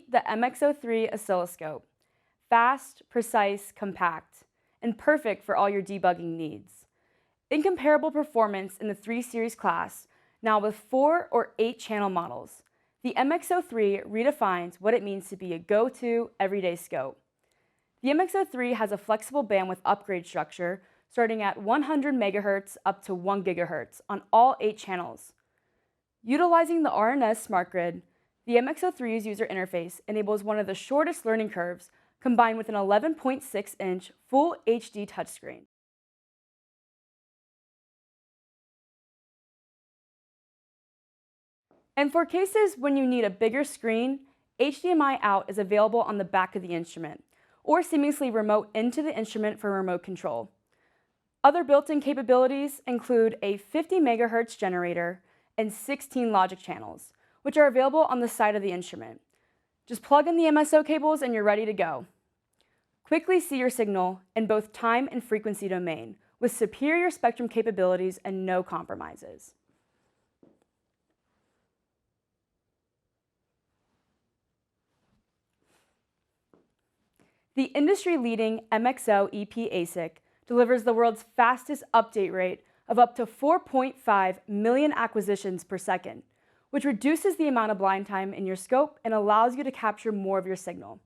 Meet the MXO3 oscilloscope. Fast, precise, compact, and perfect for all your debugging needs. Incomparable performance in the 3 Series class, now with 4 or 8 channel models. The MXO3 redefines what it means to be a go-to everyday scope. The MXO3 has a flexible bandwidth upgrade structure starting at 100 MHz up to 1 GHz on all 8 channels. Utilizing the RNS smart grid, the MXO3's user interface enables one of the shortest learning curves combined with an 11.6-inch full HD touchscreen. And for cases when you need a bigger screen, HDMI out is available on the back of the instrument, or seamlessly remote into the instrument for remote control. Other built-in capabilities include a 50 MHz generator and 16 logic channels, which are available on the side of the instrument. Just plug in the MSO cables and you're ready to go. Quickly see your signal in both time and frequency domain with superior spectrum capabilities and no compromises. The industry-leading MXO EP ASIC delivers the world's fastest update rate of up to 4.5 million acquisitions per second, which reduces the amount of blind time in your scope and allows you to capture more of your signal.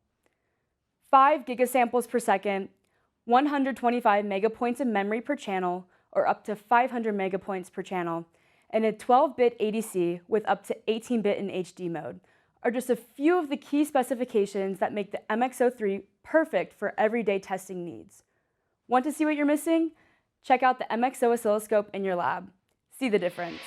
5 gigasamples per second, 125 megapoints of memory per channel, or up to 500 megapoints per channel, and a 12-bit ADC with up to 18-bit in HD mode are just a few of the key specifications that make the MXO3 perfect for everyday testing needs. Want to see what you're missing? Check out the MXO oscilloscope in your lab. See the difference.